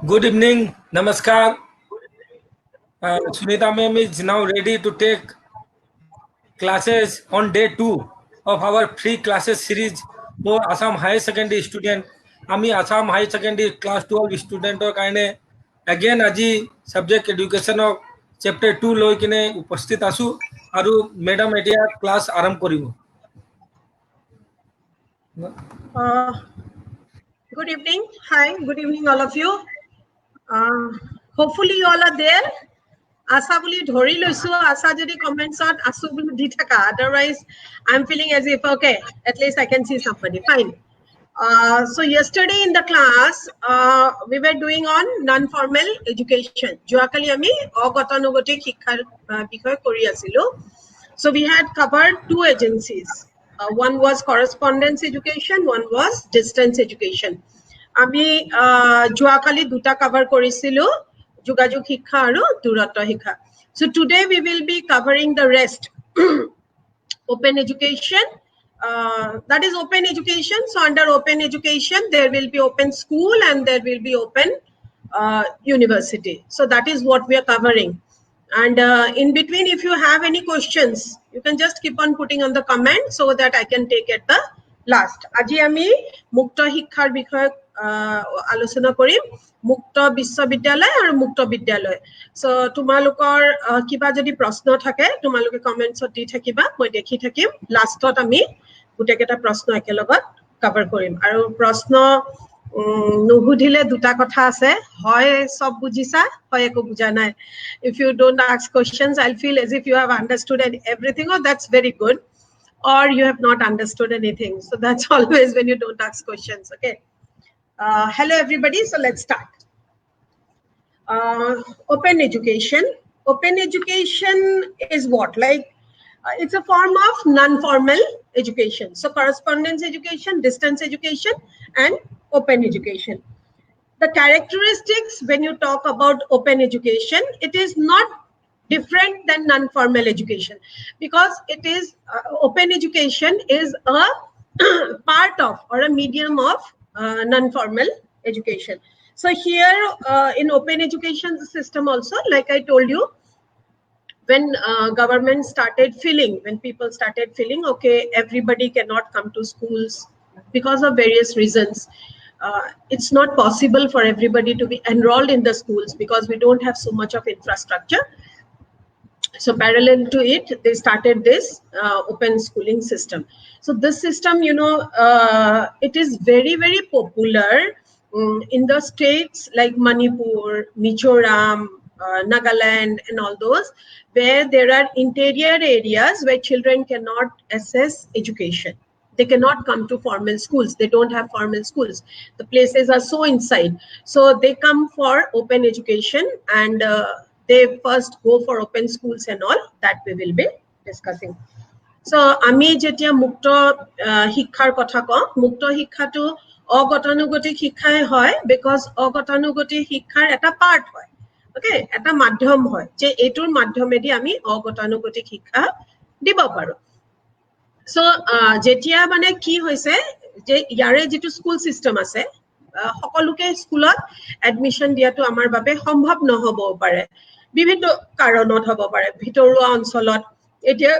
Good evening, Namaskar. Sunita ma'am is now ready to take classes on day 2 of our free classes series for Assam Higher Secondary student. Ami Assam Higher Secondary class 12 student or kaine again aji subject education of chapter 2 loi kine upasthit asu aru madam etia class aram koribo. Uh, Good evening. Hi, good evening, all of you. Hopefully, you all are there. Asa buli dhori loisu. Asa jodi comments on asu buli di thaka. Otherwise, I'm feeling as if okay, at least I can see somebody. Fine. So yesterday in the class, we were doing on non-formal education. Joakali ami ogatanugotik shikkar bikoy kori asilu. So we had covered two agencies. One was correspondence education, one was distance education. আমি যোৱাকালি দুটা cover কৰিছিলো যোগাযোগ শিক্ষা আৰু দূৰত্ব শিক্ষা so today we will be covering the rest open education that is open education so under open education there will be open school and there will be open university so that is what we are covering and in between if you have any questions you can just keep on putting on the comment so that I can take at the last আজি আমি মুক্ত শিক্ষাৰ বিষয়ে আলোচনা কৰিম মুক্ত বিশ্ববিদ্যালয় আৰু মুক্ত বিদ্যালয় সো তোমালোকৰ কিবা যদি প্ৰশ্ন থাকে তোমালোকে কমেন্টছত দি থাকিবা মই দেখি থাকিম লাষ্টত আমি গুটেকেটা প্ৰশ্ন একেলগত কভাৰ কৰিম আৰু প্ৰশ্ন নুহুধিলে দুটা কথা আছে হয় সব বুজিছা হয় একো বুজা নাই if you don't ask questions I'll feel as if you have understood everything or that's very good or you have not understood anything so that's always when you don't ask questions okay hello everybody so let's start open education is what like it's a form of non-formal education so correspondence education distance education and open education the characteristics when you talk about open education it is not different than non-formal education because it is open education is a part of or a medium of non-formal education so here in open education system also like I told you when government started feeling when people started feeling okay everybody cannot come to schools because of various reasons it's not possible for everybody to be enrolled in the schools because we don't have so much of infrastructure so parallel to it they started this open schooling system so this system you know it is very very popular in the states like Manipur Mizoram Nagaland and all those where there are interior areas where children cannot access education they cannot come to formal schools they don't have formal schools the places are so inside so they come for open education and they first go for open schools and all that we will be discussing so ami jetia mukto shiক্ষাৰ কথা কওঁ মুক্ত শিক্ষাটো অগতানুগতিক শিক্ষাই হয় because অগতানুগতিক শিক্ষাৰ এটা পাৰ্ট হয় okay এটা মাধ্যম হয় যে এটোৰ মাধ্যমেদি আমি অগতানুগতিক শিক্ষা দিব পাৰো so jetia মানে কি হৈছে যে ইয়াৰে যেটো স্কুল সিস্টেম আছে সকলোকে স্কুলত এডমিশন দিয়াটো আমাৰ বাবে সম্ভৱ নহব পাৰে বিভিন্ন কাৰণত হ'ব পাৰে ভিতৰুৱা অঞ্চলত এতিয়া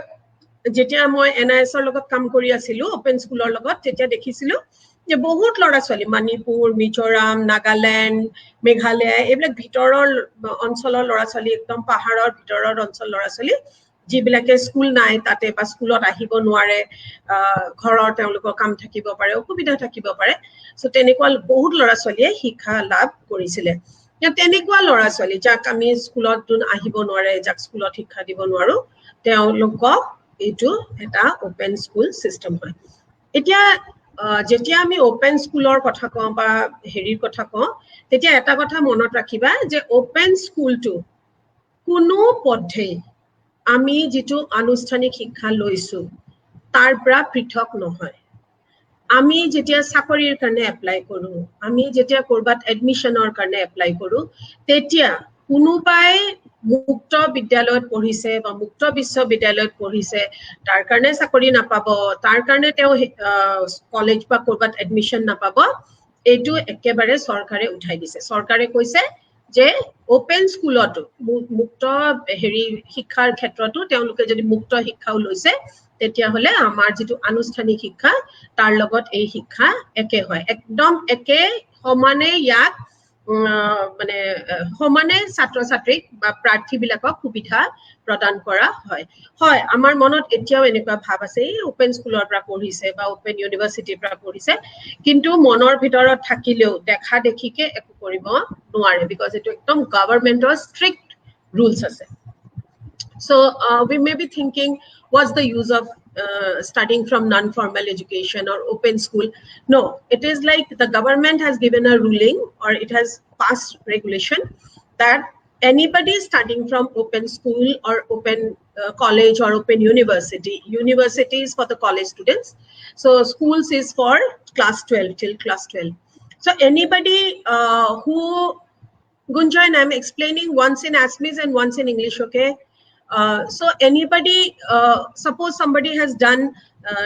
যেতিয়া মই NIS ৰ লগত কাম কৰি আছিলো ওপেন স্কুলৰ লগত তেতিয়া দেখিছিলো যে বহুত লৰা ছোৱালী মণিপুৰ মিজোৰাম নাগালেণ্ড মেঘালয় এইবিলাক ভিতৰৰ অঞ্চলৰ লৰা ছোৱালী একদম পাহাৰৰ ভিতৰৰ অঞ্চল লৰা ছোৱালী যিবিলাকে স্কুল নাই তাতে বা স্কুলত আহিব নোৱাৰে ঘৰৰ তেওঁলোকৰ কাম থাকিব পাৰে অসুবিধা থাকিব পাৰে সো তেনেকুৱা বহুত লৰা ছোৱালীয়ে শিক্ষা লাভ কৰিছিলে তেনেকুৱা লৰা ছোৱালী যাক আমি স্কুলত দুন আহিব নোৱাৰে যাক স্কুলত শিক্ষা দিব নোৱাৰো তেওঁলোকক এটো এটা ওপেন স্কুল সিস্টেম হয় এতিয়া যেতিয়া আমি ওপেন স্কুলৰ কথা কওঁ বা হেৰিৰ কথা কওঁ তেতিয়া এটা কথা মনত ৰাখিবা যে ওপেন স্কুলটো কোনো পথে আমি যেটো আনুষ্ঠানিক শিক্ষা লৈছো তাৰ পৰা পৃথক নহয় আমি যেতিয়া চাকৰিৰ কাৰণে এপ্লাই কৰো আমি যেতিয়া কৰবাত এডমিশনৰ কাৰণে এপ্লাই কৰো তেতিয়া কোনোবাই মুক্ত বিদ্যালয়ত পঢ়িছে বা মুক্ত বিশ্ববিদ্যালয়ত পঢ়িছে তাৰ কাৰণে চাকৰি নাপাব তাৰ কাৰণে তেও কলেজ বা কৰবাত এডমিশন নাপাব এইটো একেবাৰে চৰকাৰে উঠাই দিছে চৰকাৰে কৈছে যে ওপেন স্কুলতো মুক্ত হেৰি শিক্ষাৰ ক্ষেত্ৰতো তেওঁলোকে যদি মুক্ত শিক্ষাও লৈছে তেতিয়াহলে আমাৰ যেটো আনুষ্ঠানিক শিক্ষা তাৰ লগত এই শিক্ষা একে হয় একদম একে সমানে ইয়াক মানে সমানে ছাত্ৰ ছাত্ৰীক বা প্ৰাৰ্থী বিলাকক সুবিধা প্ৰদান কৰা হয় হয় আমাৰ মনত এতিয়াও এনেকুৱা ভাৱ আছে এই ওপেন স্কুলৰ পৰা পঢ়িছে বা ওপেন ইউনিভাৰ্চিটিৰ পৰা পঢ়িছে কিন্তু মনৰ ভিতৰত থাকিলেও দেখা দেখিকে একো কৰিব নোৱাৰে বিকজ এটো একদম গভৰ্ণমেন্টৰ ষ্ট্ৰিক্ট rules আছে so we may be thinking what's the use of studying from non-formal education or open school no it is like the government has given a ruling or it has passed regulation that anybody studying from open school or open college or open university is for the college students so schools is for class 12 till class 12 so anybody who Gunjan, I'm explaining once in Assamese and once in English, okay? So anybody, suppose somebody has done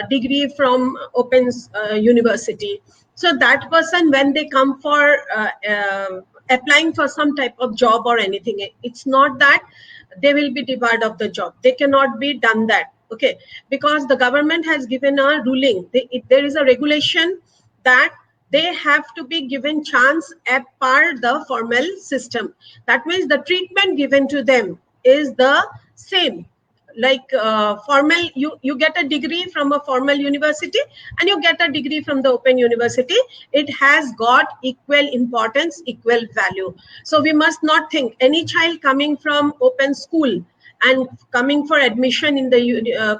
degree from Open University. So that person, when they come for applying for some type of job or anything, it's not that they will be debarred of the job. They cannot be done that, okay? Because the government has given a ruling. There is a regulation that they have to be given chance at par the formal system. That means the treatment given to them is the same. Like formal, you get a degree from a formal university and you get a degree from the open university. It has got equal importance, equal value. So we must not think any child coming from open school and coming for admission in the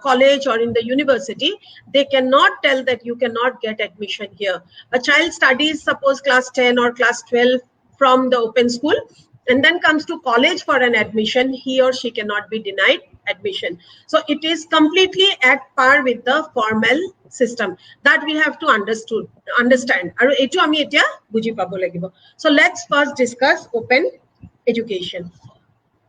college or in the university, they cannot tell that you cannot get admission here. A child studies, suppose class 10 or class 12 from the open school, and then comes to college for an admission, he or she cannot be denied admission. So it is completely at par with the formal system that we have to understand. So let's first discuss open education.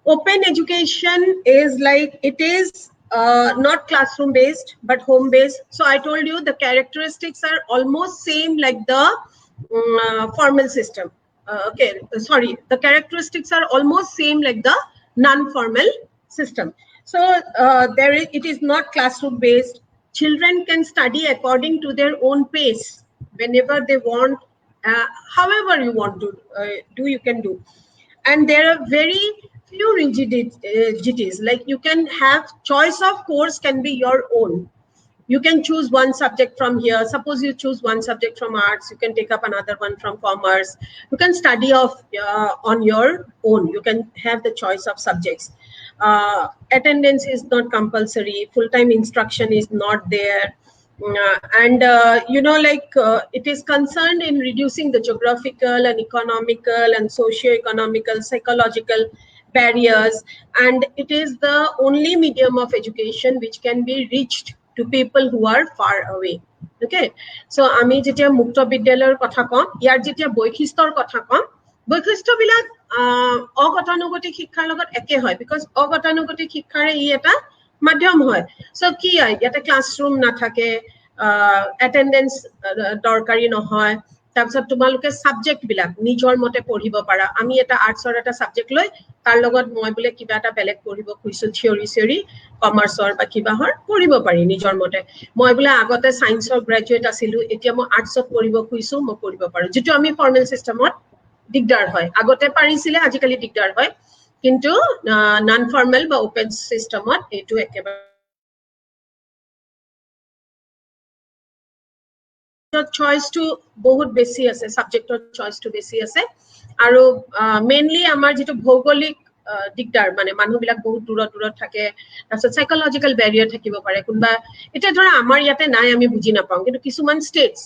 Open education is like, it is not classroom based but home based. So I told you the characteristics are almost same like the formal system. Okay, sorry, the characteristics are almost same like the non-formal system. So it is not classroom based. Children can study according to their own pace whenever they want, however you want to do, you can do. And there are very few rigidities, like you can have choice of course can be your own. You can choose one subject from here. Suppose you choose one subject from arts, you can take up another one from commerce. You can study on your own. You can have the choice of subjects. Attendance is not compulsory. Full-time instruction is not there. It is concerned in reducing the geographical and economical and socio-economical, psychological barriers. And it is the only medium of education which can be reached to people who are far away. Okay, so ami jetia mukto bidyalor kotha kom, yar jetia boikhishtor kotha kom, boikhishto bilak ogatanugotik শিক্ষাৰ লগত একে হয়, because ogatanugotik শিক্ষাৰে ই এটা মাধ্যম হয়. So কি হয়, ইয়াতে ক্লাছৰুম নাথাকে, attendance দৰকাৰী নহয়, তাৰপিছত তোমালোকে সাবজেক্ট বিলাক নিজৰ মতে পঢ়িব পাৰা. আমি এটা আৰ্টছৰ এটা সাবজেক্ট লৈ তাৰ লগত মই বোলে কিবা এটা বেলেগ পঢ়িব খুজিছো, থিয়ৰি কমাৰ্চৰ বা কিবাহৰ পঢ়িব পাৰি নিজৰ মতে. মই বোলে আগতে সায়েন্সৰ গ্ৰেজুৱেট আছিলো, এতিয়া মই আৰ্টছত পঢ়িব খুজিছো, মই পঢ়িব পাৰো, যেটো আমি ফৰ্মেল সিস্টেমত দিগদাৰ হয়. আগতে পাৰিছিলে, আজিকালি দিগদাৰ হয়, কিন্তু নন ফৰ্মেল বা ওপেন সিস্টেমত এইটো একেবাৰে choice to বহুত বেছি আছে, সাবজেক্টৰ choice to বেছি আছে. আৰু মেইনলি আমাৰ যেটো ভৌগোলিক দিগদাৰ, মানে মানুহবিলাক বহুত দূৰত থাকে, তাৰপিছত সাইকোলজিক্যাল ব্যাৰিয়াৰ থাকিব পাৰে. কোনবা এটা ধৰা আমাৰ ইয়াতে নাই, আমি বুজি নাপাওঁ, কিন্তু কিছুমান ষ্টেটছ,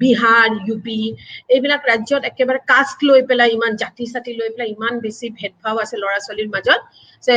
বিহাৰ, ইউপি, এইবিলাক ৰাজ্যত একেবাৰে কাষ্ট লৈ পেলাই, ইমান জাতি সাতি লৈ পেলাই ইমান বেছি ভেদভাৱ আছে ল'ৰা ছোৱালীৰ মাজত, যে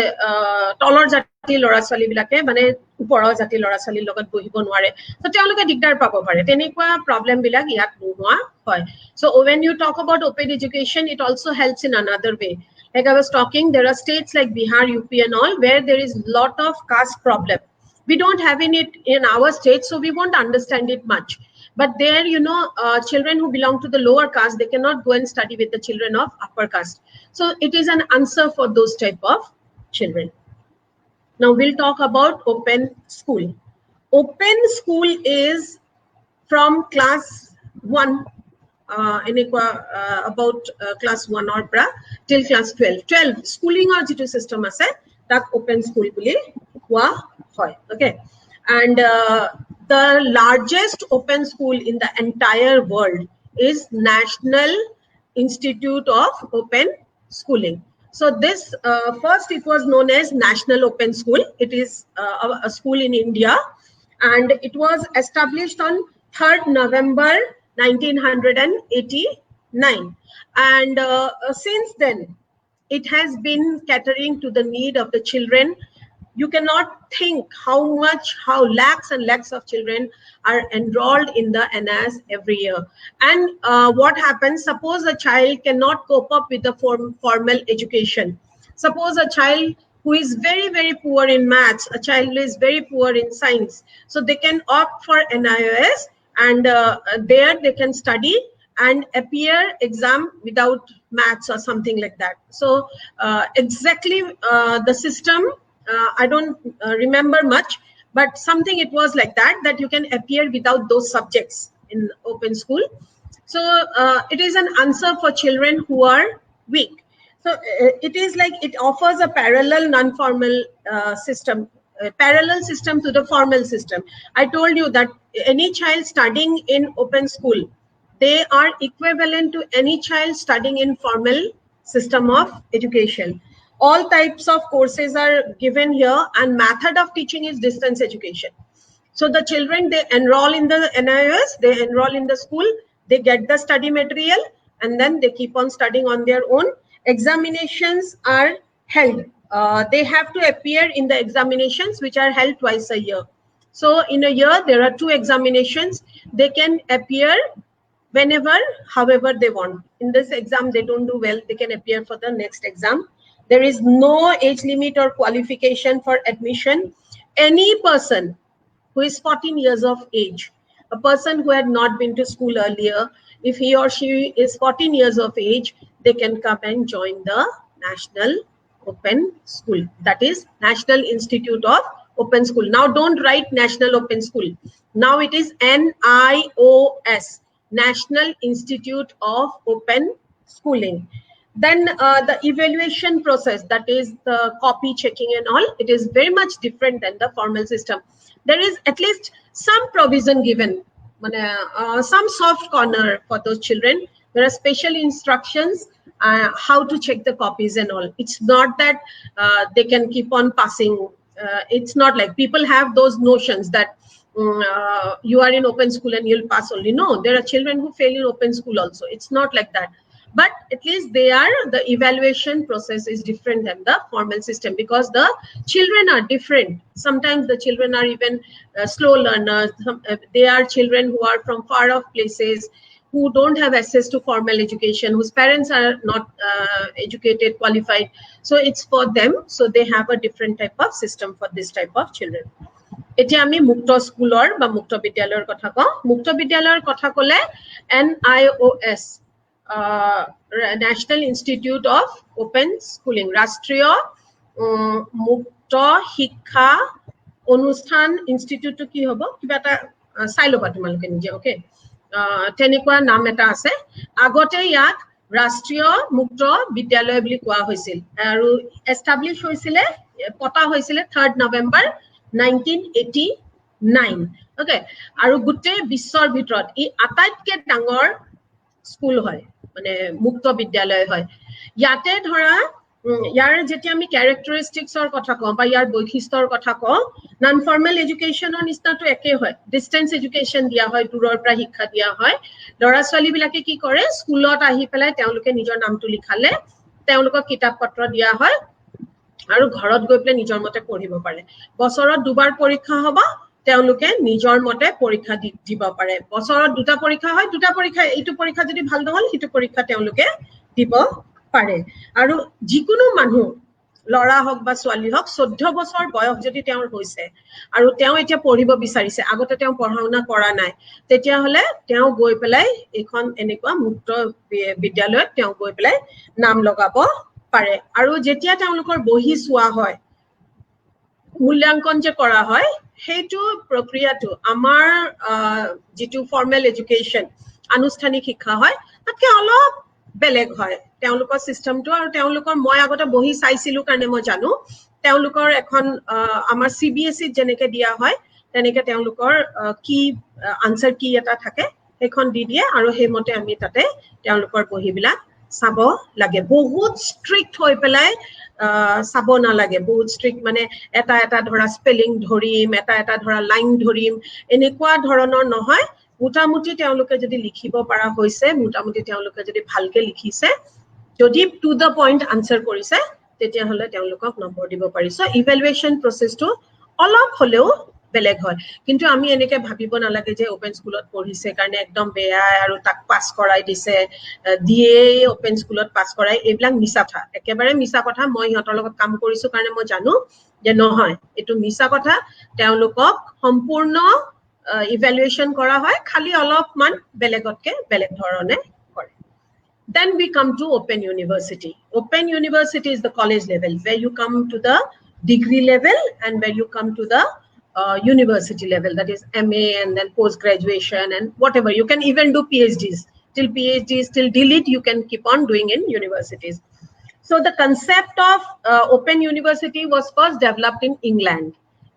তলৰ জাতি ল'ৰা ছোৱালী বিলাকে মানে ওপৰৰ জাতি ল'ৰা ছোৱালীৰ লগত বহিব নোৱাৰে. তো তেওঁলোকে দিগদাৰ পাব পাৰে, তেনেকুৱা প্ৰবলেম বিলাক ইয়াত নোহোৱা হয়. So when you talk about open education, it also helps in another way. Like I was talking, there are states like Bihar, UP and all where there is lot of caste problem. We don't have it in our state, so we won't understand it much. But there, you know, children who belong to the lower caste, they cannot go and study with the children of upper caste. So it is an answer for those type of children. Now we'll talk about open school. Open school is from class 1 about class 1 or pra till class 12 schooling or jitu system ase tak open school boli koa hoy. Okay, and the largest open school in the entire world is National Institute of Open Schooling. So this first it was known as National Open School. It is a school in India, and it was established on 3rd November 1989, and since then it has been catering to the need of the children. You cannot think how lakhs and lakhs of children are enrolled in the NIS every year. And what happens, suppose a child cannot cope up with the formal education. Suppose a child who is very, very poor in maths, a child who is very poor in science, so they can opt for NIOS, and there they can study and appear exam without maths or something like that. So exactly the system, I don't remember much, but something it was like that, that you can appear without those subjects in open school. So it is an answer for children who are weak. So it is like it offers a parallel non-formal system, parallel system to the formal system. I told you that any child studying in open school, they are equivalent to any child studying in formal system of education. All types of courses are given here, and method of teaching is distance education. So the children, they enroll in the NIOS, they enroll in the school, they get the study material, and then they keep on studying on their own. Examinations are held. They have to appear in the examinations, which are held twice a year. So in a year, there are 2 examinations. They can appear whenever, however they want. In this exam, they don't do well, they can appear for the next exam. There is no age limit or qualification for admission. Any person who is 14 years of age, a person who had not been to school earlier, if he or she is 14 years of age, they can come and join the National Open School. That is National Institute of Open School. Now don't write National Open School. Now it is NIOS, National Institute of Open Schooling. Then the evaluation process, that is the copy checking and all, it is very much different than the formal system. There is at least some provision given, some soft corner for those children. There are special instructions how to check the copies and all. It's not that they can keep on passing. It's not like people have those notions that you are in open school and you'll pass only. No, there are children who fail in open school also. It's not like that. But at least the evaluation process is different than the formal system, because the children are different. Sometimes the children are even slow learners. They are children who are from far off places, who don't have access to formal education, whose parents are not educated, qualified. So it's for them. So they have a different type of system for this type of children. এতিয়া আমি মুক্ত স্কুলৰ বা মুক্ত বিদ্যালয়ৰ কথা কওঁ। মুক্ত বিদ্যালয়ৰ কথা ক'লে NIOS, National Institute of Open Schooling, ৰাষ্ট্ৰীয় মুক্ত শিক্ষা অনুষ্ঠান ইনষ্টিটিউটটো কি হ'ব, কিবা এটা চাই ল'বা তোমালোকে নিজে। ওকে, তেনেকুৱা নাম এটা আছে। আগতে ইয়াক ৰাষ্ট্ৰীয় মুক্ত বিদ্যালয় বুলি কোৱা হৈছিল, আৰু এষ্টাব্লিছ হৈছিলে, পতা হৈছিলে 3rd November 1989। ওকে, আৰু গোটেই বিশ্বৰ ভিতৰত ই আটাইতকৈ ডাঙৰ স্কুল হয়, মানে মুক্ত বিদ্যালয় হয়। ইয়াতে ধৰা ইয়াৰ যেতিয়া আমি ক্যাৰেক্টাৰিষ্টিক্সৰ কথা কওঁ বা ইয়াৰ বৈশিষ্ট্যৰ কথা কওঁ, নন ফৰ্মেল এডুকেশ্যনৰ নিচিনাটো একেই হয়। ডিষ্টেন্স এডুকেশ্যন দিয়া হয়, দূৰৰ পৰা শিক্ষা দিয়া হয়। ল'ৰা ছোৱালীবিলাকে কি কৰে, স্কুলত আহি পেলাই তেওঁলোকে নিজৰ নামটো লিখালে, তেওঁলোকক কিতাপ পত্ৰ দিয়া হয়, আৰু ঘৰত গৈ পেলাই নিজৰ মতে পঢ়িব পাৰে। বছৰত 2বাৰ পৰীক্ষা হ'ব, তেওঁলোকে নিজৰ মতে পৰীক্ষা দিব পাৰে। বছৰত 2টা পৰীক্ষা হয়, 2টা পৰীক্ষা, এইটো পৰীক্ষা যদি ভাল নহ'ল সিটো পৰীক্ষা তেওঁলোকে দিব পাৰে। আৰু যিকোনো মানুহ লৰা হওক বা ছোৱালী হওক 14 বছৰ বয়স যদি তেওঁৰ হৈছে আৰু তেওঁ এতিয়া পঢ়িব বিচাৰিছে, আগতে তেওঁ পঢ়া শুনা কৰা নাই, তেতিয়া হলে তেওঁ গৈ পেলাই এখন এনেকুৱা মুক্ত বিদ্যালয়ত তেওঁ গৈ পেলাই নাম লগাব পাৰে। আৰু যেতিয়া তেওঁলোকৰ বহি চোৱা হয়, মূল্যাঙ্কন যে কৰা হয়, সেইটো প্ৰক্ৰিয়াটো আমাৰ যিটো ফৰ্মেল এডুকেশ্যন আনুষ্ঠানিক শিক্ষা হয় তাতকে অলপ বেলেগ হয় তেওঁলোকৰ চিষ্টেমটো। আৰু তেওঁলোকৰ মই আগতে বহি চাইছিলো কাৰণে মই জানো, তেওঁলোকৰ এখন আমাৰ CBSE যেনেকে দিয়া হয় তেনেকে তেওঁলোকৰ কি আনসাৰ কি এটা থাকে সেইখন দি দিয়ে, আৰু সেইমতে আমি তাতে তেওঁলোকৰ বহিবিলাক চাব লাগে। বহুত ষ্ট্ৰিক্ট হৈ পেলাই চাব নালাগে, বহুত ষ্ট্ৰিক্ট মানে এটা এটা ধৰা স্পেলিং ধৰিম, এটা এটা ধৰা লাইন ধৰিম, এনেকুৱা ধৰণৰ নহয়। মোটামুটি তেওঁলোকে যদি লিখিব পৰা হৈছে, মোটামুটি তেওঁলোকে যদি ভালকে লিখিছে, যদি টু দ্য পইণ্ট আনসাৰ কৰিছে, তেতিয়াহ'লে তেওঁলোকক নম্বৰ দিব পাৰি। চ' ইভেলুৱেশ্যন প্ৰচেছটো অলপ হ'লেও বেলেগ হয়। কিন্তু আমি এনেকে ভাবিব নালাগে যে অপেন স্কুলত পঢ়িছে কাৰণে একদম বেয়া আৰু তাক পাছ কৰাই দিছে, দিয়ে অপেন স্কুলত পাছ কৰাই, এইবিলাক মিছা কথা, একেবাৰে মিছা কথা। মই সিহঁতৰ লগত কাম কৰিছো কাৰণে মই জানো যে নহয়, এইটো মিছা কথা। তেওঁলোকক সম্পূৰ্ণ ইভেলুৱেশ্যন কৰা হয়, খালি অলপমান বেলেগতকে বেলেগ ধৰণে কৰে। Then we come to Open University. Open University is the college level where you come to the degree level and where you come to the university level, that is MA and then post graduation and whatever. You can even do PhDs. Till PhDs, till DLit, you can keep on doing in universities. So the concept of Open University was first developed in England.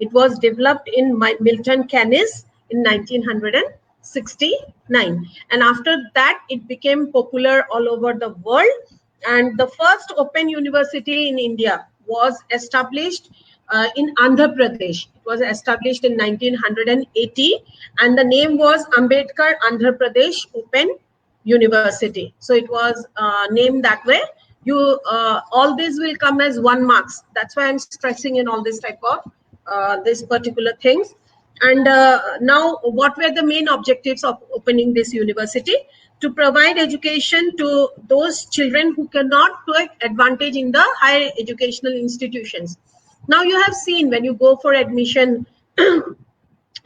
It was developed in Milton Keynes in 1969. And after that, it became popular all over the world. And the first Open University in India was established in Andhra Pradesh. It was established in 1980. And the name was Ambedkar Andhra Pradesh Open University. So it was named that way. You all these will come as 1 marks. That's why I'm stressing in all this type of this particular things. And now, what were the main objectives of opening this university? To provide education to those children who cannot take advantage in the higher educational institutions. Now, you have seen when you go for admission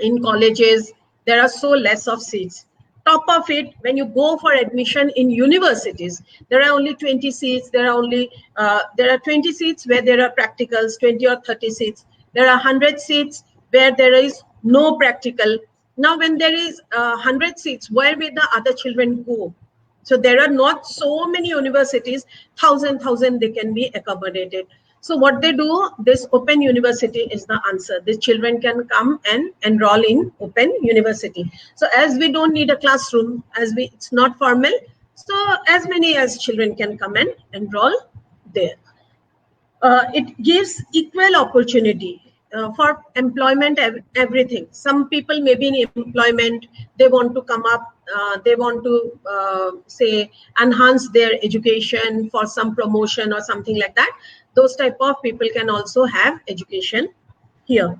in colleges, there are so less of seats. Top of it, when you go for admission in universities, there are only 20 seats. There are 20 seats where there are practicals, 20 or 30 seats. There are 100 seats where there is no practical. Now, when there is 100 seats, where will the other children go? So there are not so many universities, 1,000 they can be accommodated. So what they do, this Open University is the answer. The children can come and enroll in Open University. So as we don't need a classroom, it's not formal, so as many as children can come and enroll there. It gives equal opportunity for employment, everything. Some people may be in employment, they want to come up, they want to say enhance their education for some promotion or something like that. Those type of people can also have education here.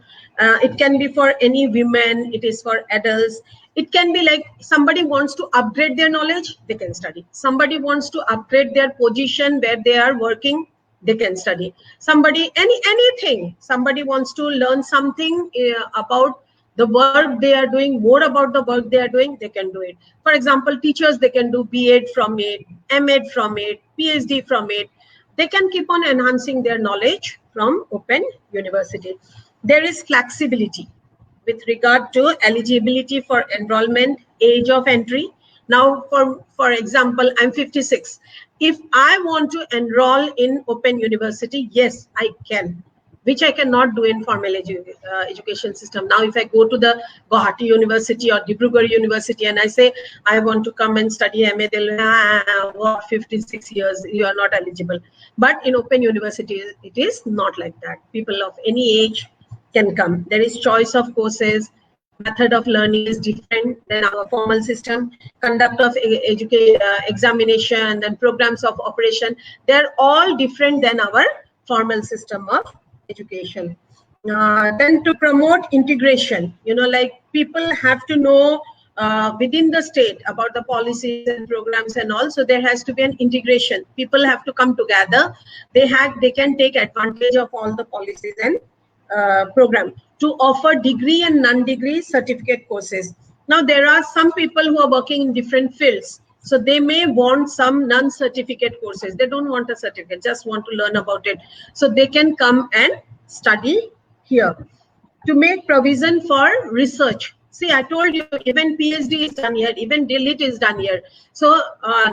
It can be for any women, it is for adults. It can be like somebody wants to upgrade their knowledge, they can study. Somebody wants to upgrade their position where they are working, they can study. Somebody, anything, somebody wants to learn something about the work they are doing, more about the work they are doing, they can do it. For example, teachers, they can do B.Ed from it, M.Ed from it, PhD from it. They can keep on enhancing their knowledge from Open University. There is flexibility with regard to eligibility for enrollment, age of entry. Now, for example, I'm 56. If I want to enroll in Open University, yes, I can, which I cannot do in formal education system. Now, if I go to the Guwahati University or Dibrugarh University and I say, I want to come and study MA, they'll what, 56 years, you are not eligible. But in Open University, it is not like that. People of any age can come. There is choice of courses. Method of learning is different than our formal system. Conduct of examination, then programs of operation, they're all different than our formal system of education. Then to promote integration, like people have to know within the state about the policies and programs and all. So there has to be an integration. People have to come together. They can take advantage of all the policies and program to offer degree and non-degree certificate courses. Now there are some people who are working in different fields. So they may want some non-certificate courses. They don't want a certificate, just want to learn about it. So they can come and study here. To make provision for research. See, I told you, even PhD is done here, even DLIT is done here. So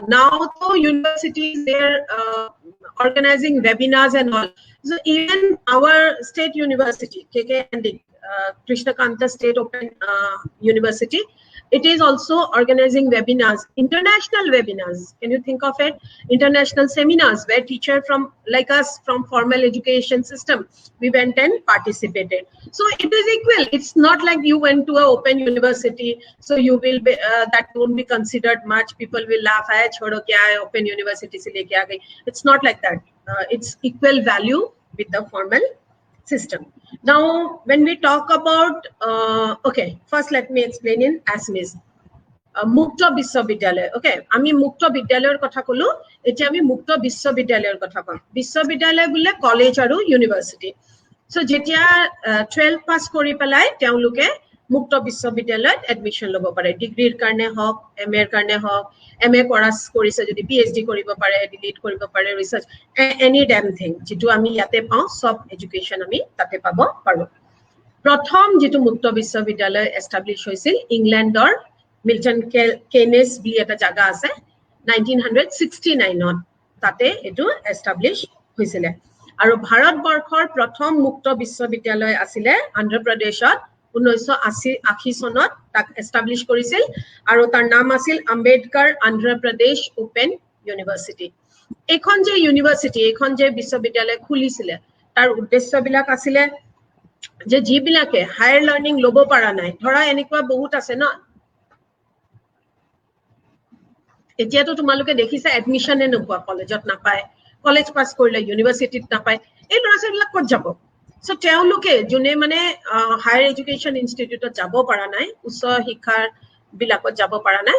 now the universities, they're organizing webinars and all. So even our state university, KK Krishna Kanta State Open University, it is also organizing webinars, international webinars. Can you think of it? International seminars where teachers from like us from formal education system, we went and participated. So it is equal. It's not like you went to an open university, so you will be that won't be considered much. People will laugh. Chodo kya hai, open university se leke aa gayi. It's not like that. It's equal value with the formal system. Now, when we talk about, okay, first let me explain in Assamese. Mukta Biswavidyalaya. Okay, ami Mukta Vidyalayar kotha kolo. Eti ami Mukta Biswavidyalaya kotha kom. Biswavidyalaya bole college aru university. So jetia 12 pass kori pelai teuluke Mukta Biswavidyalayat admission lobo pare. Degree karne hok, MA karne hok, MA koras korise jodi PhD koribo pare, DLIT koribo pare, research, any damn thing. Jitu ami yate pao sob education ami tate pabo paro. Prothom jitu Mukta Biswavidyalaya establish hoisil England or Milton Keynes bili eta jaga ase 1969 on tate etu establish hoisile. Aru Bharat Borkhor prothom Mukta Biswavidyalaya asile Andhra Pradeshot 1980 sonot tak establish korisil aru tar naam asil Ambedkar Andhra Pradesh Open University. Ekhon je university, ekhon je biswavidyalaya khulisile tar uddeshyo bilak asile je ji bilake higher learning lobo para nai dhora enikwa bahut ase na etia to tumaluke dekhisa admission e nopua college ot napai college pass korile university napai ei lora bilak kot jabo. So teuluke june mane higher education institute jabo para nai usso shiক্ষাৰ bilakot jabo para nai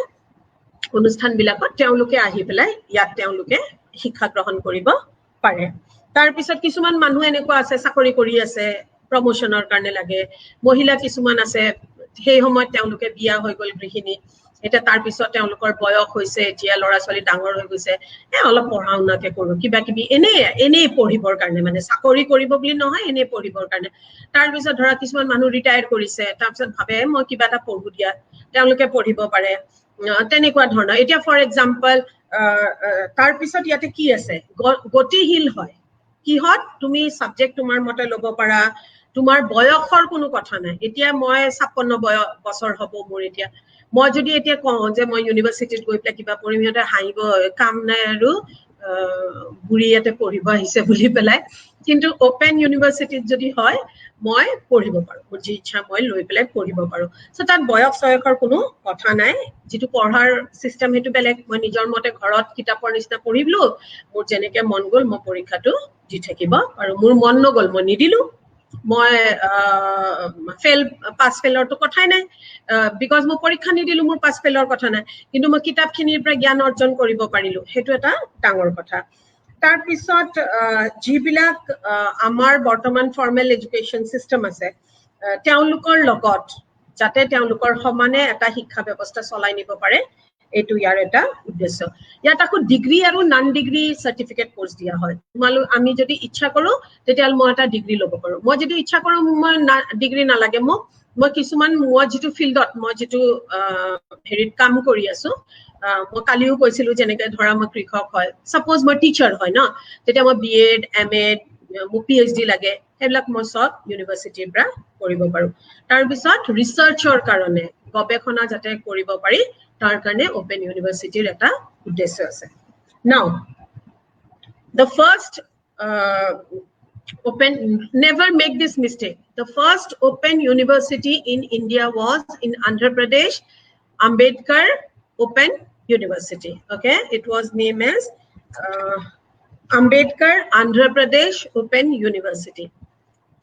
অনুষ্ঠান bilakot teuluke ahi pelai yat teuluke শিক্ষা গ্ৰহণ কৰিব পাৰে. তাৰ পিছত কিছুমান মানুহ এনেকুৱা আছে চাকৰি কৰি আছে প্ৰমোশনৰ কাৰণে লাগে মহিলা কিছুমান আছে সেই সময়ত তেওঁলোকে বিয়া হৈ গল গৃহিণী এটা তাৰ পিছত তেওঁলোকৰ বয়স হৈছে এতিয়া লৰা ছোৱালী ডাঙৰ হৈ গৈছে অলপ পঢ়া উন্নতি কৰো কিবা কিবি এনে পঢ়িবৰ কাৰণে মানে চাকৰি কৰিব বুলি নহয় এনে পঢ়িবৰ কাৰণে তাৰ পিছত ধৰা কিছুমান মানুহ ৰিটায়াৰ কৰিছে তাৰ পিছত ভাবে মই কিবা এটা পঢ়ু দিয়া তেওঁলোকে পঢ়িব পাৰে তেনেকুৱা ধৰণৰ এতিয়া ফৰ এক্সাম্পল তাৰ পিছত ইয়াতে কি আছে গতিশীল হয় কিহত তুমি সাবজেক্ট তোমাৰ মতে লব পাৰা তোমাৰ বয়সৰ কোনো কথা নাই এতিয়া মই 56 বছৰ হ'ব মোৰ এতিয়া মই যদি এতিয়া কওঁ যে মই ইউনিভাৰ্সিটিত গৈ পেলাই কিবা পঢ়িম এটা হাঁহিব কাম নাই আৰু বুঢ়ীয়াতে পঢ়িব আহিছে বুলি পেলাই কিন্তু ওপেন ইউনিভাৰ্সিটিত যদি হয় মই পঢ়িব পাৰো মোৰ যি ইচ্ছা মই লৈ পেলাই পঢ়িব পাৰো সো তাত বয়স বয়সৰ কোনো কথা নাই যেটো পঢ়াৰ সিস্টেম হেতু বেলেগ মই নিজৰ মতে ঘৰত কিতাপৰ নিচিনা পঢ়িবলো মোৰ যেনেকে মন গল মই পৰীক্ষাটো দি থাকিব আৰু মোৰ মন নগল মই নিদিলো মই ফেল পাস ফেলৰ তো কথাই নাই বিকজ মই পৰীক্ষা নিদিলো মোৰ পাস ফেলৰ কথা নাই কিন্তু মই কিতাপখিনিৰ পৰা জ্ঞান অৰ্জন কৰিব পাৰিলো হেতু এটা ডাঙৰ কথা তাৰ পিছত জিবিলাক আমাৰ বৰ্তমান ফৰ্মেল এডুকেশন সিস্টেম আছে তেওঁলোকৰ লগত যাতে তেওঁলোকৰ সমানে এটা শিক্ষা ব্যৱস্থা চলাই নিব পাৰে এটু ইয়াৰ এটা উদ্দেশ্য ইয়াত আকো ডিগ্ৰী আৰু নন ডিগ্ৰী সাৰ্টিফিকেট কোৰ্স দিয়া হয় তোমালো আমি যদি ইচ্ছা কৰো তেতিয়াল মই এটা ডিগ্ৰী লব পাৰো মই যদি ইচ্ছা কৰো মই ডিগ্ৰী না লাগে মই কিছুমান মই যেটো ফিল্ডত মই যেটো হেৰিত কাম কৰি আছো মই কালিও কৈছিলো যেনেকে ধৰা মই কৃষক হয় সাপোজ মই টিচাৰ হয় না তেতিয়া মই বিএড এমএড মোৰ পিএইচডি লাগে হেবিলাক মই সব ইউনিভাৰ্সিটিৰ পৰা কৰিব পাৰো তাৰ পিছত ৰিসাৰ্চৰ কাৰণে গৱেষণা যাতে কৰিব পাৰি তাৰ কাৰণে ওপেন ইউনিভাৰ্সিটিৰ এটা উদ্দেশ্য আছে নাও the first open never make this mistake the first open university in India was in Andhra Pradesh Ambedkar Open University okay it was named as Ambedkar Andhra Pradesh Open University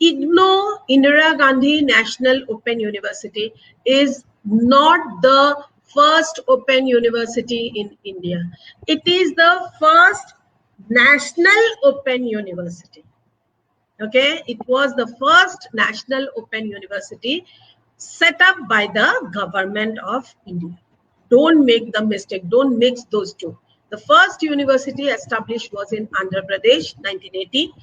IGNOU Indira Gandhi National Open University is not the first open university in India. It is the first national open university. Okay, it was the first national open university set up by the government of India. Don't make the mistake, don't mix those two. The first university established was in Andhra Pradesh, 1980.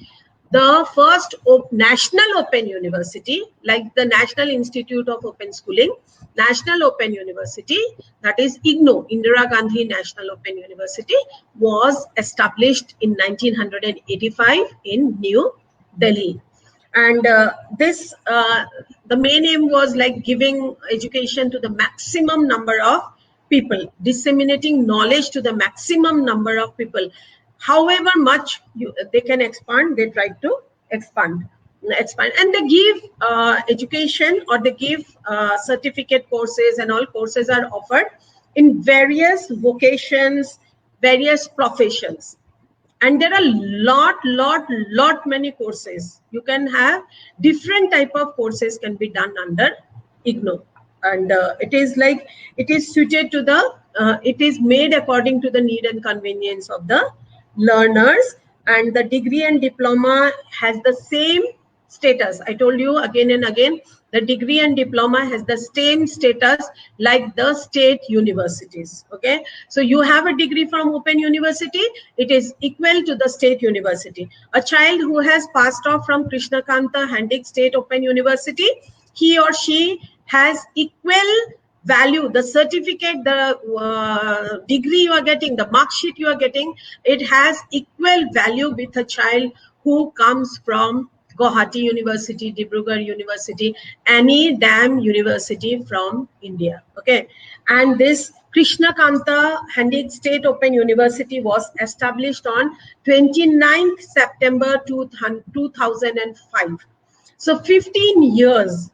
The first national open university, like the National Institute of Open Schooling, National Open University, that is IGNOU, Indira Gandhi National Open University, was established in 1985 in New Delhi. And the main aim was like giving education to the maximum number of people, disseminating knowledge to the maximum number of people. However much they can expand, they try to expand. And they give education, or they give certificate courses, and all courses are offered in various vocations, various professions. And there are lot many courses. You can have different type of courses can be done under IGNOU. And it is suited to the, it is made according to the need and convenience of the learners. And the degree and diploma has the same status. I told you again and again, the degree and diploma has the same status like the state universities. Okay, so you have a degree from Open University, it is equal to the state university. A child who has passed off from Krishnakanta Handig State Open University, he or she has equal value. The certificate, the degree you are getting, the mark sheet you are getting, it has equal value with a child who comes from Guwahati University, Dibrugarh University, any damn university from India. Okay, and this Krishnakanta Handig State Open University was established on 29th September 2005. So 15 years.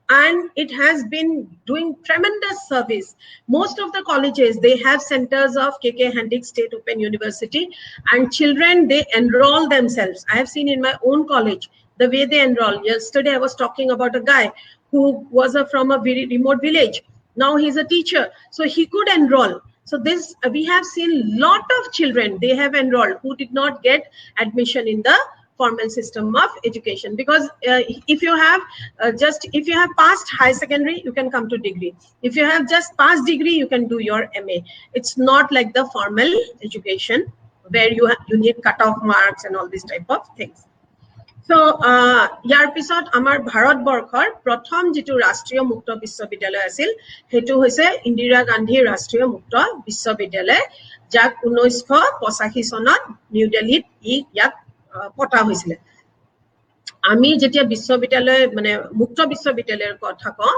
And it has been doing tremendous service. Most of the colleges, they have centers of KK Handig State Open University, and children, they enroll themselves. I have seen in my own college, the way they enroll. Yesterday, I was talking about a guy who was from a very remote village. Now he's a teacher, so he could enroll. So this, we have seen lot of children, they have enrolled who did not get admission in the formal system of education, because if you have if you have passed high secondary, you can come to degree. If you have just passed degree, you can do your MA. It's not like the formal education where you need cut-off marks and all these type of things. So ইয়াৰ পিছত আমাৰ ভাৰতবৰ্ষৰ প্ৰথম যেটো ৰাষ্ট্ৰীয় মুক্ত বিশ্ববিদ্যালয় আছিল, হেতু হৈছে ইন্দিৰা গান্ধী ৰাষ্ট্ৰীয় মুক্ত বিশ্ববিদ্যালয়, যাক 1985 চনত নিউ দিল্লীত ইয়াক পতা হৈছিল। আমি যেতিয়া বিশ্ববিদ্যালয় মানে মুক্ত বিশ্ববিদ্যালয়ৰ কথা কওঁ,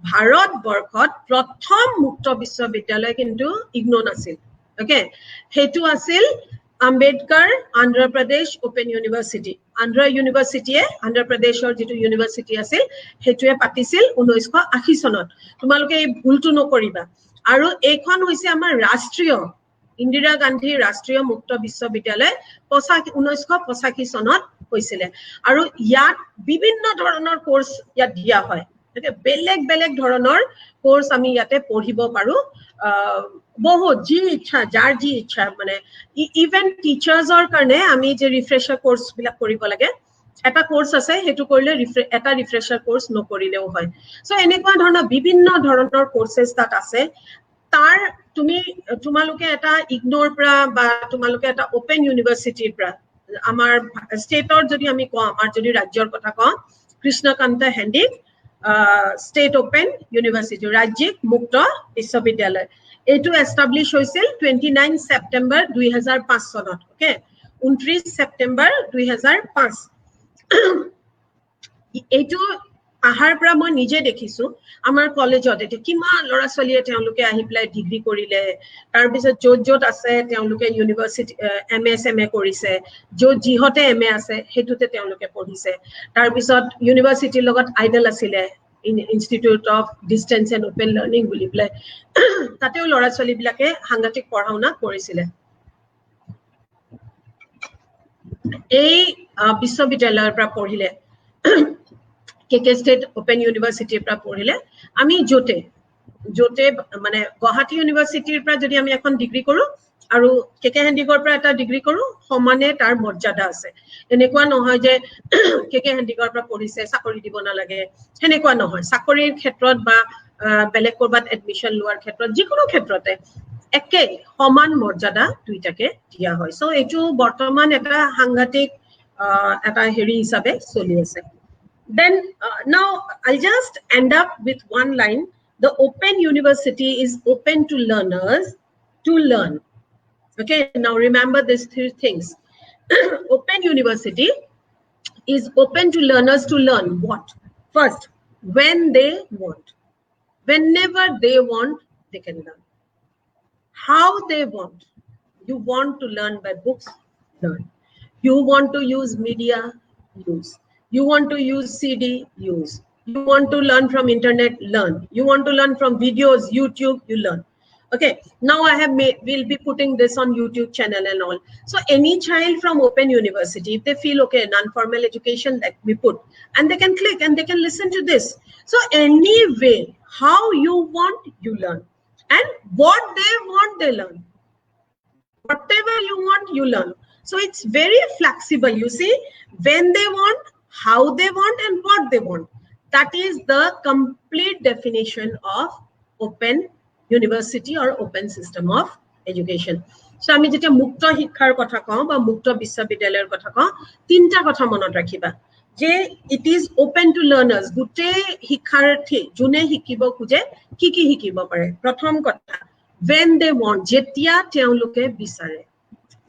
ভাৰতবৰ্ষত প্ৰথম মুক্ত বিশ্ববিদ্যালয় কিন্তু ইগনো নাছিল। ওকে, হেতু আছিল আম্বেদকাৰ আন্ধ্ৰ প্ৰদেশ ওপেন ইউনিভাৰ্চিটি। আন্ধ্ৰ ইউনিভাৰ্চিটিয়ে আন্ধ্ৰ প্ৰদেশৰ যেটো ইউনিভাৰ্চিটি আছিল, হেতুৱে পাতিছিল 1980 চনত। তোমালোকে এই ভুলটো নকৰিবা। আৰু এইখন হৈছে আমাৰ ৰাষ্ট্ৰীয় ইন্দিৰা গান্ধী ৰাষ্ট্ৰীয় মুক্ত বিশ্ববিদ্যালয় 1985 চনত হৈছিলে। আৰু ইয়াত বিভিন্ন ধৰণৰ কোৰ্স ইয়াত দিয়া হয়। বেলেগ বেলেগ ধৰণৰ কোৰ্স আমি ইয়াতে পঢ়িব পাৰো। বহুত যি ইচ্ছা, যাৰ যি ইচ্ছা, মানে ইভেন টিচাৰ্ছৰ কাৰণে আমি যে ৰিফ্ৰেছাৰ কোৰ্স বিলাক কৰিব লাগে, এটা কোৰ্স আছে, হেতু কৰিলে এটা ৰিফ্ৰেছাৰ কোৰ্স নকৰিলেও হয়। সো এনেকুৱা ধৰণৰ বিভিন্ন ধৰণৰ কোৰ্সেছ তাত আছে। তাৰ তোমালোকে এটা ইগনোৰ পৰা বা তোমালোকে এটা ওপেন ইউনিভাৰ্চিটিৰ পৰা, আমাৰ ষ্টেটৰ যদি আমি কওঁ, আমাৰ যদি ৰাজ্যৰ কথা কওঁ, Krishnakanta Handique state open university, ৰাজ্যিক মুক্ত বিশ্ববিদ্যালয়, এইটো এষ্টাব্লিছ হৈছিল 29 ছেপ্টেম্বৰ 2005 চনত। ওকে, 29 ছেপ্টেম্বৰ 2005। এইটো আহাৰ পৰা মই নিজে দেখিছো আমাৰ কলেজত এটা কিমান ল'ৰা ছোৱালীয়ে তেওঁলোকে আহি পেলাই ডিগ্ৰী কৰিলে। তাৰ পিছত য'ত আছে তেওঁলোকে ইউনিভাৰ্চিটি MA কৰিছে, য'ত যিহতে MA আছে হেতুতে তেওঁলোকে পঢ়িছে। তাৰ পিছত ইউনিভাৰ্চিটিৰ লগত আইডল আছিলে, institute of distance and open learning বুলি পেলাই, তাতেও ল'ৰা ছোৱালী বিলাকে সাংঘাতিক পঢ়া শুনা কৰিছিলে। এই বিশ্ববিদ্যালয়ৰ পৰা পঢ়িলে, KK State Open University পৰা পঢ়িলে, আমি য'তে जोते माने गुवाहाटी इउनिभार्सिटीर পৰা যদি আমি এখন ডিগ্ৰী কৰো আৰু কেকে হেণ্ডিকৰ পৰা এটা ডিগ্ৰী কৰো সমানে তাৰ মৰ্যাদা আছে এনেকুৱা নহয় যে কেকে হেণ্ডিকৰ পৰা পঢ়িছে চাকৰি দিব না লাগে হেনেকুৱা নহয় চাকৰিৰ ক্ষেত্ৰত বা বেলেগ কৰবাত এডমিশন লোৱাৰ ক্ষেত্ৰত যিকোনো ক্ষেত্ৰতে একে সমান মৰ্যাদা দুইটাকে দিয়া হয় সো এটো বৰ্তমান এটা সাংঘাতিক এটা হেৰি হিচাপে চলি আছে then now I'll just end up with one line the open university is open to learners to learn okay now remember these three things open university is open to learners to learn what first when they want whenever they want they can learn how they want you want to learn by books learn you want to use media use you want to use CD use you want to learn from internet learn you want to learn from videos YouTube you learn okay now I have will be putting this on YouTube channel and all so any child from open university if they feel okay non-formal education let me put and they can click and they can listen to this so anyway how you want you learn and what they want they learn whatever you want you learn so it's very flexible you see when they want how they want and what they want that is the complete definition of open university or open system of education so ami jeta mukto shiক্ষাৰ কথা কওঁ বা মুক্ত বিশ্ববিদ্যালয়ৰ কথা কওঁ তিনটা কথা মনত ৰাখিবা যে it is open to learners গুটে শিক্ষাৰ্থী যোনে শিকিব খুজে কি শিকিব পাৰে প্ৰথম কথা when they want jetia তেওঁলোকে বিচাৰে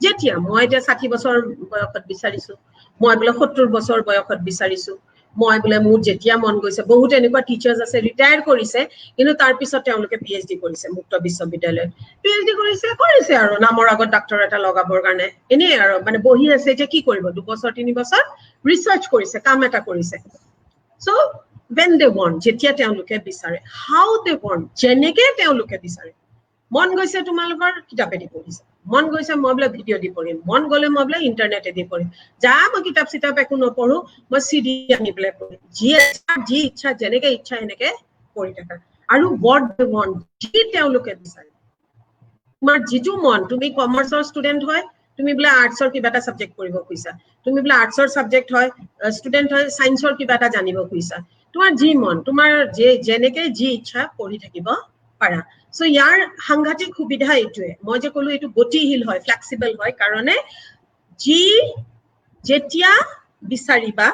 jetia মই এটা 60 বছৰ বয়সত বিচাৰিছো মই বলে 70 বছৰ বয়সত বিচাৰিছো মই বলে মোৰ যেতিয়া মন গৈছে বহুত এনেকুৱা টিচাৰ্স আছে ৰিটায়াৰ কৰিছে কিন্তু তাৰ পিছত তেওঁলোকে PhD কৰিছে মুক্ত বিশ্ববিদ্যালয়ত PhD কৰিছে আৰু নামৰ আগত ডাক্তৰ এটা লগাবৰ কাৰণে এনে আৰু মানে বহি আছে যে কি কৰিব 2 বছৰ 3 বছৰ ৰিসাৰ্চ কৰিছে কাম এটা কৰিছে so when they want যেতিয়া তেওঁলোকে বিচাৰে how they want যেনেকে তেওঁলোকে বিচাৰে মন গৈছে তোমালোকৰ কিতাপে দি পঢ়িছে মন গৈছে মই বলে ভিডিও দি পঢ়িম মন গলে মই বলে ইন্টাৰনেটে দি পঢ়িম যা মই কিতাপ চিতাপ একো নপঢ়ো মই CD আনি বলে পঢ়িম যি ইচ্ছা যেনেকে ইচ্ছা এনেকে পঢ়ি থাকা আৰু what they want যি তেওঁলোকে বিচাৰে তোমাৰ যিটো মন তুমি কমাৰ্চৰ ষ্টুডেন্ট হয় তুমি বলে আৰ্টছৰ কিবা এটা সাবজেক্ট পঢ়িব খুজিছা তুমি বলে আৰ্টছৰ সাবজেক্ট হয় ষ্টুডেন্ট হয় সায়েন্সৰ কিবা এটা জানিব খুজিছা তোমাৰ যি মন তোমাৰ যে যেনেকে যি ইচ্ছা পঢ়ি থাকিব পাৰা সো ইয়াৰ সাংঘাতিক সুবিধা এইটোৱে মই যে কলো এইটো গতিশীল হয় ফ্লেক্সিবল হয় কাৰণে যি যেতিয়া বিচাৰিবা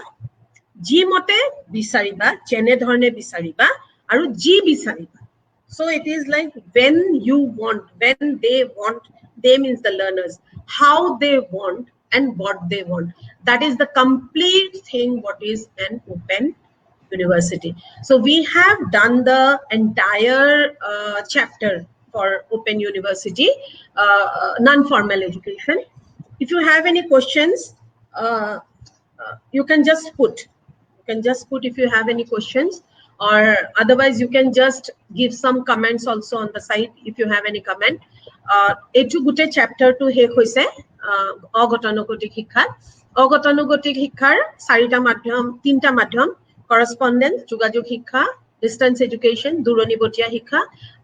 যি মতে বিচাৰিবা যেনে ধৰণে বিচাৰিবা আৰু যি বিচাৰিবা so it is like when you want when they means the learners how they want and what they want that is the complete thing what is an open university so we have done the entire chapter for open university non-formal education if you have any questions you can just put if you have any questions or otherwise you can just give some comments also on the site if you have any comment etu gute chapter to he hoise অগতানুগতিক শিক্ষাৰ চাৰিটা মাধ্যম তিনটা মাধ্যম correspondence যোগাযোগ শিক্ষা distance education দূৰনিবতীয়া শিক্ষা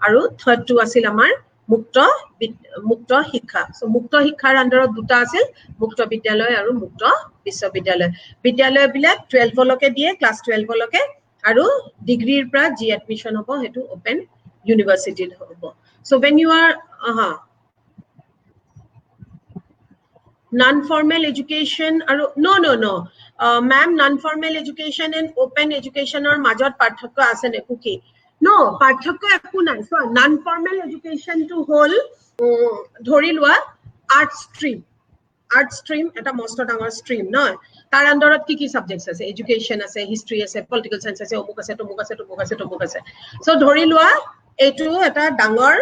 আৰু third টো আছিল আমাৰ মুক্ত শিক্ষা সো মুক্ত শিক্ষাৰ আন্ডাৰত দুটা আছিল মুক্ত বিদ্যালয় আৰু মুক্ত বিশ্ববিদ্যালয় বিদ্যালয় বিলাক 12 লকে দিয়ে ক্লাস 12 লকে আৰু ডিগ্ৰীৰ পৰা জি এডমিশন হ'ব হেতু ওপেন ইউনিভাৰ্সিটিত হ'ব so when you are non-formal education or no ma'am non-formal education and open education or major পাৰ্থক্য আছে নে কি no পাৰ্থক্য একো নাই so non-formal education to whole ধৰি লোৱা art stream এটা মস্ত ডাঙৰ stream ন তাৰ আন্ডাৰত কি সাবজেক্টস আছে এডুকেশন আছে হিষ্ট্ৰি আছে পলিটিক্যাল সায়েন্স আছে অমুক আছে তমুক আছে so ধৰি লোৱা এটো এটা ডাঙৰ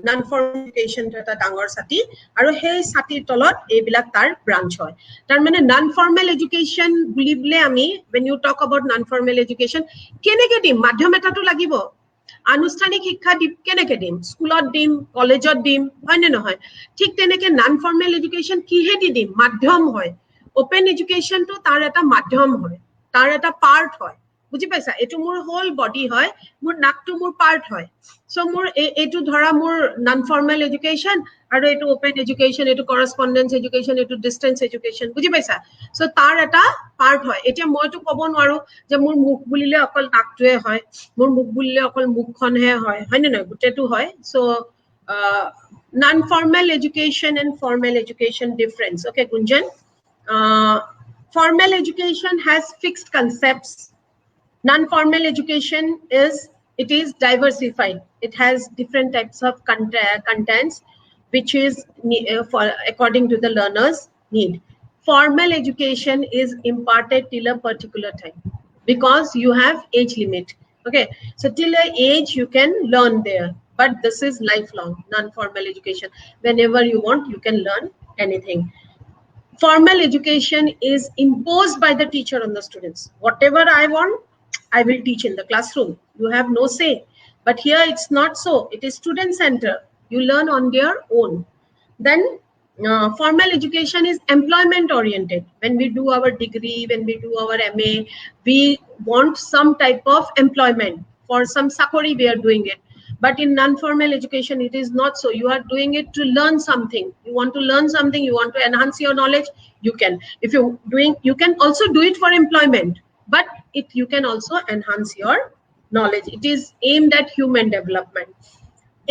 non-formal education এটা ডাঙৰ সাতি আৰু সেই সাতিৰ তলত এইবিলাক তাৰ ব্ৰাঞ্চ হয় তাৰ মানে non-formal education বুলিবলে আমি when you talk about non-formal education কেনেকে দিম মাধ্যম এটাটো লাগিব আনুষ্ঠানিক শিক্ষা দিম কেনেকে দিম স্কুলত দিম কলেজত দিম হয় নে নহয় ঠিক তেনেকে non-formal education কিহে দিম মাধ্যম হয় open education to tar eta madhyam hoy tar eta part hoy বুজি পাইছা এটো মোৰ হোল বডি হয় মোৰ নাকটো মোৰ পাৰ্ট হয় সো মোৰ এটো ধৰা মোৰ নন ফৰ্মেল এডুকেশন আৰু এটো ওপেন এডুকেশন এটো করসপন্ডেন্স এডুকেশন এটো ডিসটেন্স এডুকেশন বুজি পাইছা সো তাৰ এটা পাৰ্ট হয় এতিয়া মইতো ক'ব নোৱাৰো যে মোৰ মুখ বুলিলে অকল নাকটোৱে হয় মোৰ মুখ বুলিলে অকল মুখখনহে হয় হয়নে নহয় গুটেটো হয় so non-formal education and formal education difference okay Gunjan formal education has fixed concepts non-formal education it is diversified it has different types of contents which is for according to the learner's need formal education is imparted till a particular time because you have age limit okay so till a age you can learn there but this is lifelong non-formal education whenever you want you can learn anything formal education is imposed by the teacher on the students whatever I want I will teach in the classroom you have no say but here it's not so it is student center you learn on their own then formal education is employment oriented when we do our degree when we do our MA we want some type of employment for some sakori we are doing it but in non-formal education it is not so you are doing it to learn something you want to learn something you want to enhance your knowledge you can if you're doing you can also do it for employment but you can also enhance your knowledge it is aimed at human development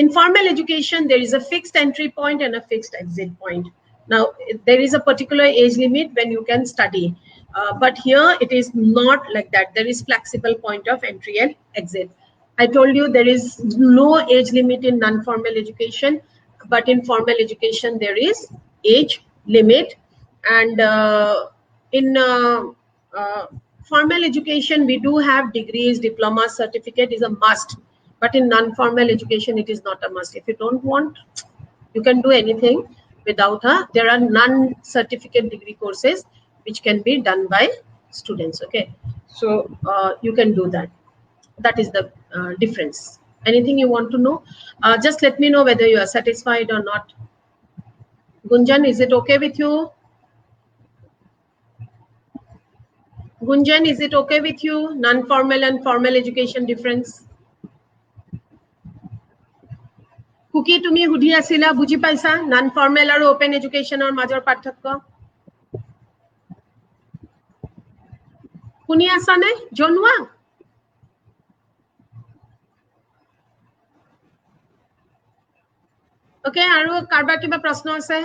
in formal education there is a fixed entry point and a fixed exit point now there is a particular age limit when you can study but here it is not like that there is flexible point of entry and exit I told you there is no age limit in non-formal education but in formal education there is age limit and in formal education we do have degrees diplomas certificate is a must but in non-formal education it is not a must if you don't want you can do anything without there are non-certificate degree courses which can be done by students okay so you can do that that is the difference anything you want to know just let me know whether you are satisfied or not Gunjan is it okay with you Gunjan is it okay with you non-formal and formal education difference কুকি তুমি হুধি আছিলা বুজি পাইছা নন formal আৰু open এডুকেশনৰ মাজৰ পাৰ্থক্য শুনি আছা নে জনোৱা ওকে আৰু কাৰবাৰ কিবা প্ৰশ্ন আছে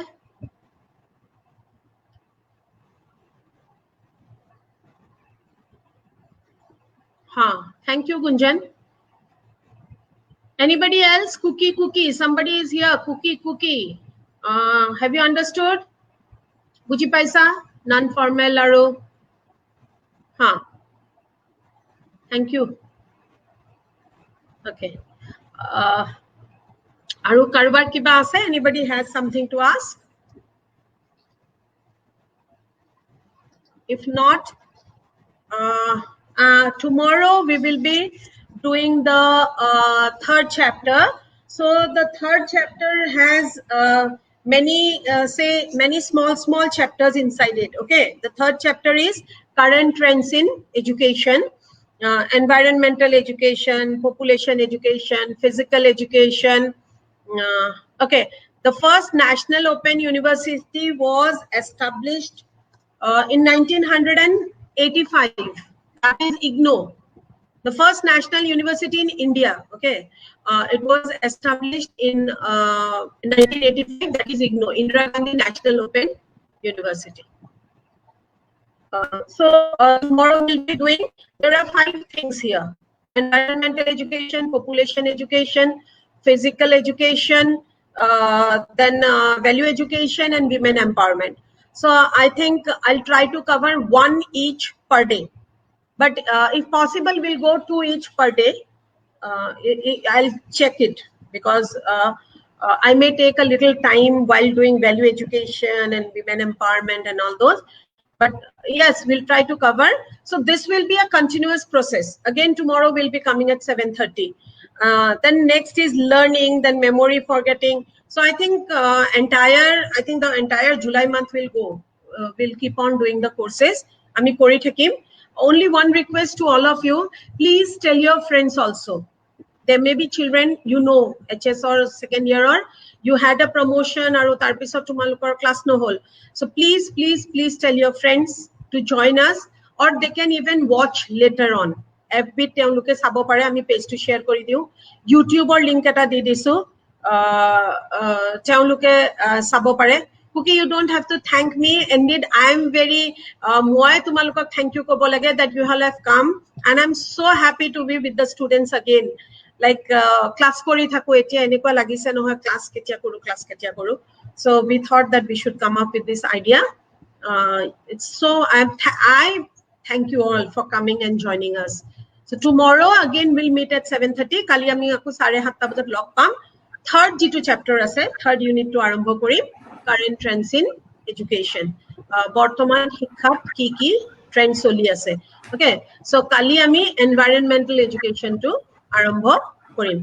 ha thank you Gunjan anybody else cookie somebody is here cookie have you understood buji paisa non formal aro ha thank you okay aru karbar kiba ase anybody has something to ask if not tomorrow we will be doing the third chapter so the third chapter has many small chapters inside it okay the third chapter is current trends in education environmental education population education physical education okay the first national open university was established in 1985 that is IGNOU the first national university in India okay it was established in 1985 that is IGNOU Indira Gandhi National Open University so tomorrow we'll be doing there are 5 things here environmental education population education physical education then value education and women empowerment so I think I'll try to cover one each per day but if possible we'll go 2 each per day I'll check it because I may take a little time while doing value education and women empowerment and all those but yes we'll try to cover so this will be a continuous process again tomorrow we'll be coming at 7:30 then next is learning then memory forgetting so I think the entire July month will go we'll keep on doing the courses ami kori thakim only one request to all of you, please tell your friends also. There may be children, you know, HS or second year, or you had a promotion or tar pisot tumalokor class no hol. So please, please, please tell your friends to join us, or they can even watch later on. FB তেওঁলোকে চাব পাৰে, আমি পেজটো share কৰি দিও, ইউটিউবৰ link এটা দি দিছো, তেওঁলোকে চাব পাৰে। Cookie, you don't have to thank me. Indeed, I am very moi tumalokok thank you kobo lage that you all have come, and I'm so happy to be with the students again. Like class kori thaku etia enekwa lagise nohoy class ketia koru. So we thought that we should come up with this idea. It's so I thank you all for coming and joining us. So tomorrow again we'll meet at 7:30. Kali ami aku 7:30 bajat log pam. Third G2 chapter ase, third unit to arambho korim, current trends in education. Bortoman hikhat ki trend choli ase. Okay, so kali ami environmental education to arambho korim.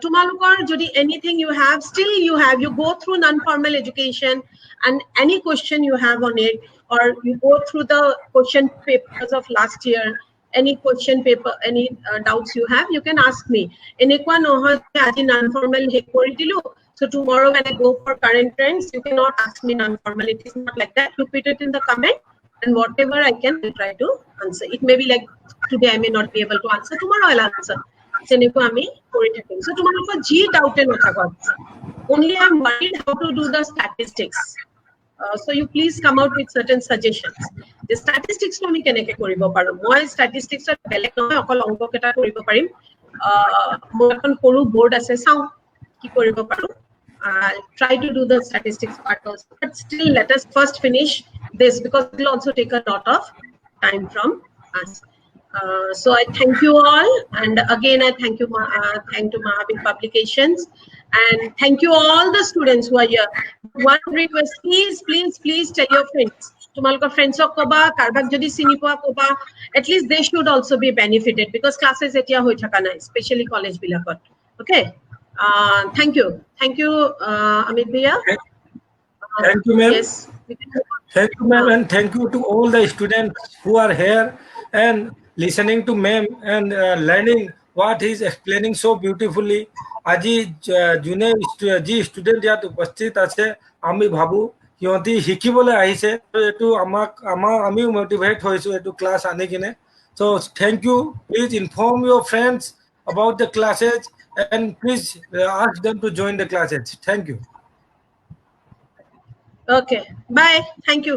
Tumalokor jodi anything you have, still you go through non-formal education, and any question you have on it, or you go through the question papers of last year, any question paper, any doubts you have, you can ask me. Enekwa nohoy aji non-formal he kori dilu, so tomorrow when I go for current trends, you cannot ask me non-formal. It is not like that. You put it in the comment, and whatever I can try to answer. It may be like today I may not be able to answer, tomorrow I'll answer. So tomorrow G doubt and only I'm worried how to do the statistics. So you please come out with certain suggestions. The statistics to me keneke koribo paru. Moi statistics er belek nohoy okol onko keta koribo parim. Moi ekon koru board ase sao ki koribo paru. I'll try to do the statistics part also, but still let us first finish this, because it will also take a lot of time from us. So I thank you all, and again I thank you, thank to Mahavir Publications, and thank you all the students who are here. One request, please tell your friends. Tumalokor friends ok koba, karbak jodi chini poa koba, at least they should also be benefited, because classes etia hoi thaka nai, especially college bilakot. Okay, thank you, Amit bhaiya. Thank you, ma'am. Yes. Thank you, ma'am, and thank you to all the students who are here and listening to ma'am and learning what he is explaining so beautifully. Aji june ji student yat upasthit ache, ami bhabu সিহঁতি শিকিবলৈ আহিছে, এটো আমি motivate হৈছো এটো class আনি কিনে। So thank you. Please inform your friends about the classes, and please ask them to join the classes. Thank you. Okay, bye. Thank you.